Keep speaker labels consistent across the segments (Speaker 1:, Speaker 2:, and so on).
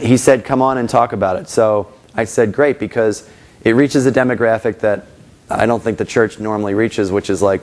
Speaker 1: he said, come on and talk about it. So I said, great, because it reaches a demographic that I don't think the church normally reaches, which is like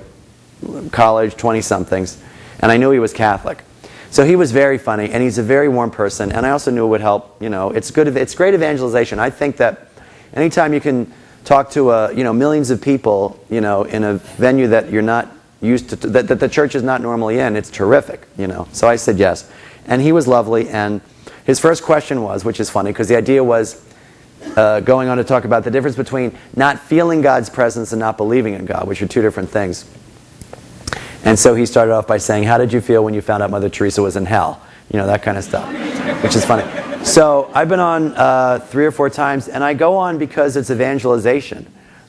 Speaker 1: college, 20-somethings. And I knew he was Catholic. So he was very funny, and he's a very warm person. And I also knew it would help. It's good. It's great evangelization. I think that anytime you can talk to millions of people, in a venue that you're not used to, that the church is not normally in, it's terrific. So I said yes, and he was lovely. And his first question was, which is funny, because the idea was going on to talk about the difference between not feeling God's presence and not believing in God, which are two different things. And so he started off by saying, how did you feel when you found out Mother Teresa was in hell? That kind of stuff, which is funny. So I've been on 3 or 4 times, and I go on because it's evangelization.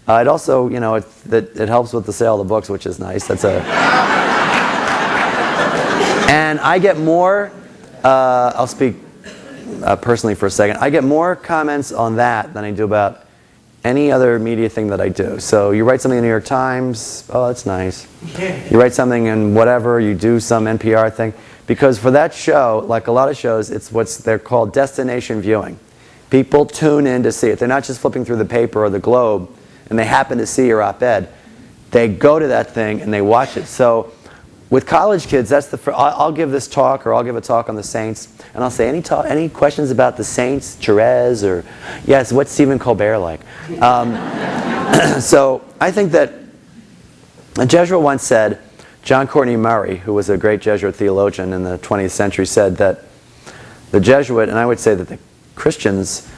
Speaker 1: It also, it helps with the sale of the books, which is nice. And I get more, I'll speak personally for a second, I get more comments on that than I do about any other media thing that I do. So you write something in the New York Times, oh, that's nice. You write something in whatever, you do some NPR thing. Because for that show, like a lot of shows, it's they're called destination viewing. People tune in to see it. They're not just flipping through the paper or the Globe and they happen to see your op-ed. They go to that thing and they watch it. So with college kids, I'll give this talk, or I'll give a talk on the Saints, and I'll say, any questions about the Saints, Therese, or yes, what's Stephen Colbert like? So I think that a Jesuit once said, John Courtney Murray, who was a great Jesuit theologian in the 20th century, said that the Jesuit, and I would say that the Christian's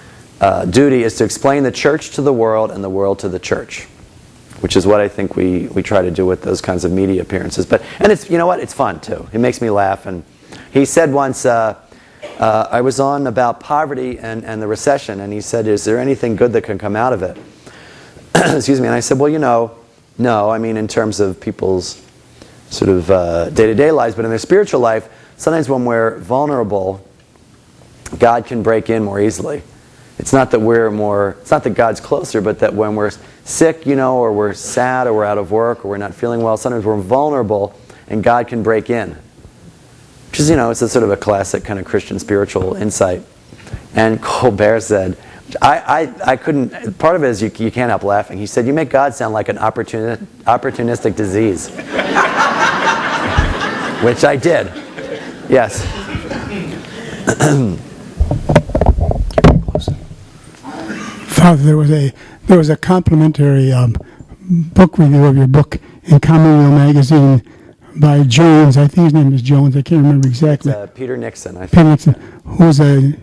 Speaker 1: duty is to explain the church to the world and the world to the church, which is what I think we try to do with those kinds of media appearances. And it's, it's fun too. It makes me laugh. And he said once, I was on about poverty and the recession, and he said, is there anything good that can come out of it? Excuse me. And I said, well, no. I mean, in terms of people's sort of day-to-day lives, but in their spiritual life, sometimes when we're vulnerable, God can break in more easily. It's not that it's not that God's closer, but that when we're sick, or we're sad, or we're out of work, or we're not feeling well, sometimes we're vulnerable, and God can break in. Which is, it's a sort of a classic kind of Christian spiritual insight. And Colbert said, I couldn't, part of it is you can't help laughing. He said, you make God sound like an opportunistic disease. Which I did. Yes.
Speaker 2: Father, there was a complimentary book review of your book in Commonweal magazine by Jones. I think his name is Jones. I can't remember exactly.
Speaker 1: It's, Peter Nixon, I think.
Speaker 2: Peter Nixon, who's a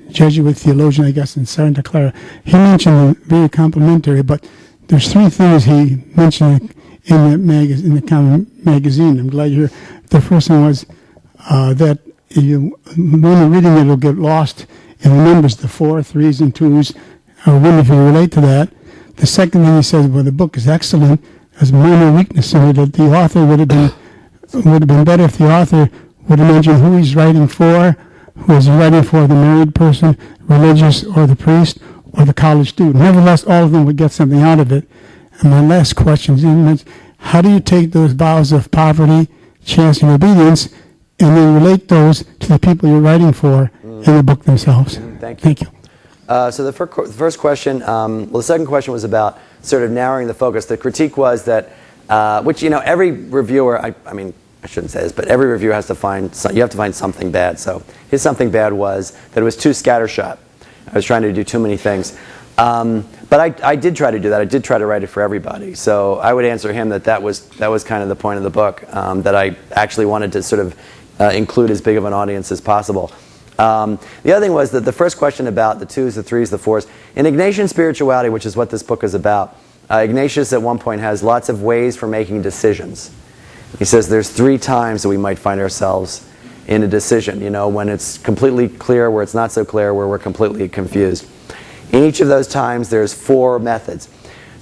Speaker 2: Jesuit theologian, I guess, in Santa Clara. He mentioned very complimentary, but there's 3 things he mentioned in the Common magazine. I'm glad you're here. The first one was that when you're reading it, it'll get lost in the numbers, the 4, 3s, and 2s. I wonder if you relate to that. The second thing he says, well, the book is excellent. There's minor weakness in it. That the author would have been better if the author would have mentioned who he's writing for. Who is he writing for? The married person, religious, or the priest, or the college student. Nevertheless, all of them would get something out of it. And my last question is, how do you take those vows of poverty, chastity, and obedience, and then relate those to the people you're writing for in the book themselves?
Speaker 1: Thank you. So the first question, the second question was about sort of narrowing the focus. The critique was that, which, every reviewer, I mean, I shouldn't say this, but every reviewer has to find something bad. So his something bad was that it was too scattershot. I was trying to do too many things. But I did try to do that. I did try to write it for everybody. So I would answer him that was kind of the point of the book, that I actually wanted to sort of include as big of an audience as possible. The other thing was that the first question about the 2s, the 3s, the 4s. In Ignatian spirituality, which is what this book is about, Ignatius at one point has lots of ways for making decisions. He says there's 3 times that we might find ourselves in a decision, when it's completely clear, where it's not so clear, where we're completely confused. In each of those times, there's 4 methods.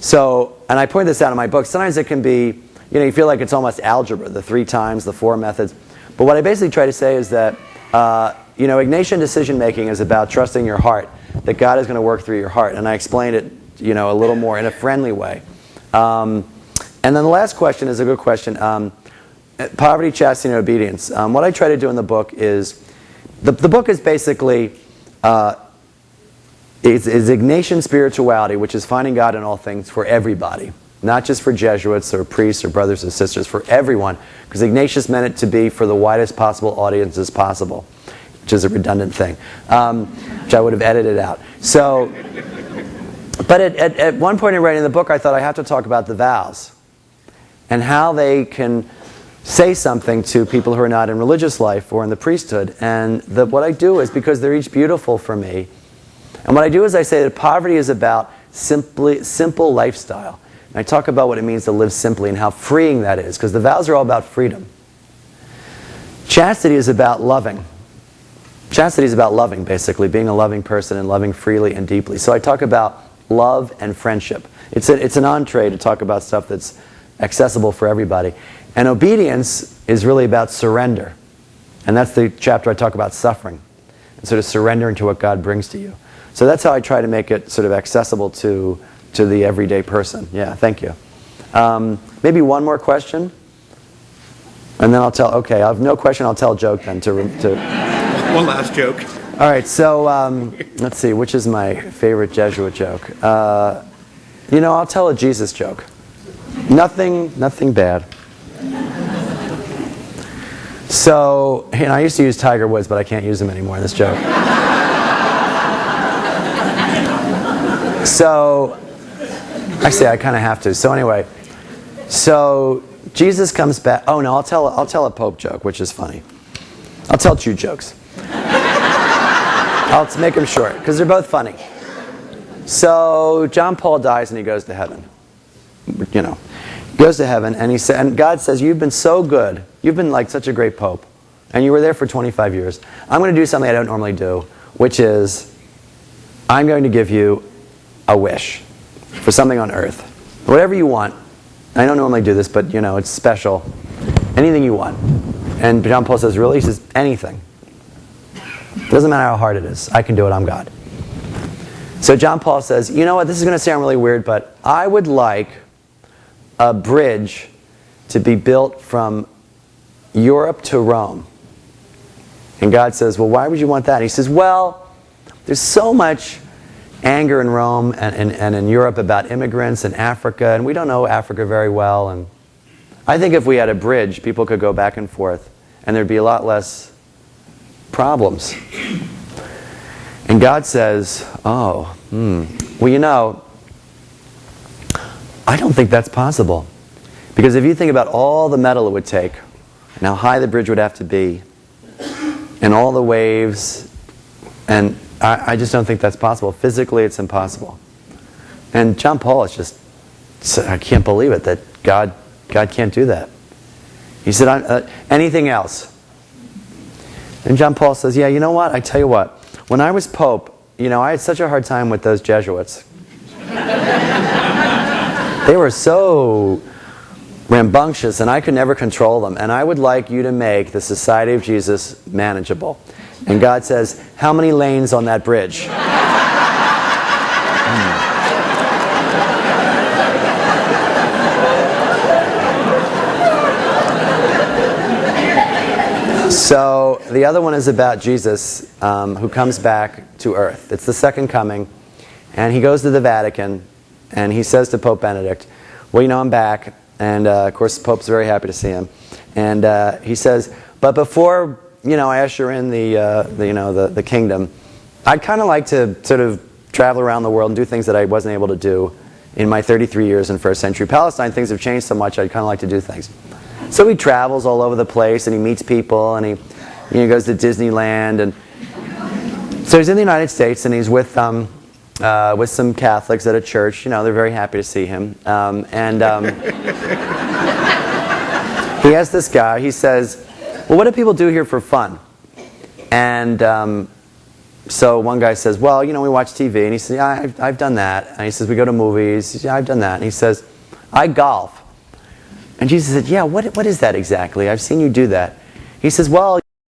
Speaker 1: So, and I point this out in my book, sometimes it can be, you feel like it's almost algebra, the 3 times, the 4 methods. But what I basically try to say is that, Ignatian decision-making is about trusting your heart, that God is going to work through your heart. And I explained it, a little more in a friendly way. And then the last question is a good question. Poverty, chastity, and obedience. What I try to do in the book is, the book is basically is Ignatian spirituality, which is finding God in all things for everybody. Not just for Jesuits or priests or brothers and sisters, for everyone. Because Ignatius meant it to be for the widest possible audiences possible, which is a redundant thing, which I would have edited out. So, but at one point in writing the book, I thought I have to talk about the vows and how they can say something to people who are not in religious life or in the priesthood. And what I do is, because they're each beautiful for me, and what I do is I say that poverty is about simple lifestyle. And I talk about what it means to live simply and how freeing that is, because the vows are all about freedom. Chastity is about loving. Chastity is about loving, basically, being a loving person and loving freely and deeply. So I talk about love and friendship. It's an entree to talk about stuff that's accessible for everybody. And obedience is really about surrender. And that's the chapter I talk about suffering, and sort of surrendering to what God brings to you. So that's how I try to make it sort of accessible to the everyday person. Yeah, thank you. Maybe one more question? And then I'll tell, okay, I have no question, I'll tell a joke then.
Speaker 3: One last joke.
Speaker 1: All right, so let's see, which is my favorite Jesuit joke? I'll tell a Jesus joke. Nothing bad. So, I used to use Tiger Woods, but I can't use him anymore in this joke. So, actually, I kind of have to. So anyway, so Jesus comes back. Oh no, I'll tell a Pope joke, which is funny. I'll tell 2 jokes. I'll make them short because they're both funny. So John Paul dies and he goes to heaven. Goes to heaven and God says, "You've been so good. You've been like such a great Pope, and you were there for 25 years. I'm going to do something I don't normally do, which is I'm going to give you a wish for something on earth. Whatever you want. I don't normally do this, but it's special. Anything you want." And John Paul says, "Really?" He says, "Anything. Doesn't matter how hard it is. I can do it. I'm God." So John Paul says, "You know what? This is going to sound really weird, but I would like a bridge to be built from Europe to Rome." And God says, "Well, why would you want that?" And he says, "Well, there's so much anger in Rome and in Europe about immigrants in Africa, and we don't know Africa very well. And I think if we had a bridge, people could go back and forth, and there'd be a lot less problems." And God says, well, I don't think that's possible. Because if you think about all the metal it would take, and how high the bridge would have to be, and all the waves, and I just don't think that's possible. Physically, it's impossible. And John Paul is just, I can't believe it, that God can't do that. He said, anything else? And John Paul says, "Yeah, you know what? I tell you what. When I was Pope, I had such a hard time with those Jesuits. They were so rambunctious, and I could never control them. And I would like you to make the Society of Jesus manageable." And God says, "How many lanes on that bridge?" So the other one is about Jesus, who comes back to earth. It's the second coming. And he goes to the Vatican, and he says to Pope Benedict, "Well, I'm back." And of course, the Pope's very happy to see him. And he says, "But before I usher in the kingdom, I'd kind of like to sort of travel around the world and do things that I wasn't able to do in my 33 years in first century Palestine. Things have changed so much, I'd kind of like to do things." So he travels all over the place, and he meets people, and he goes to Disneyland, and so he's in the United States, and he's with some Catholics at a church. They're very happy to see him, he asks this guy. He says, "Well, what do people do here for fun?" And so one guy says, "Well, we watch TV." And he says, "Yeah, I've done that." And he says, "We go to movies." He says, "Yeah, I've done that." And he says, "I golf." And Jesus said, "Yeah, what is that exactly? I've seen you do that." He says, "Well,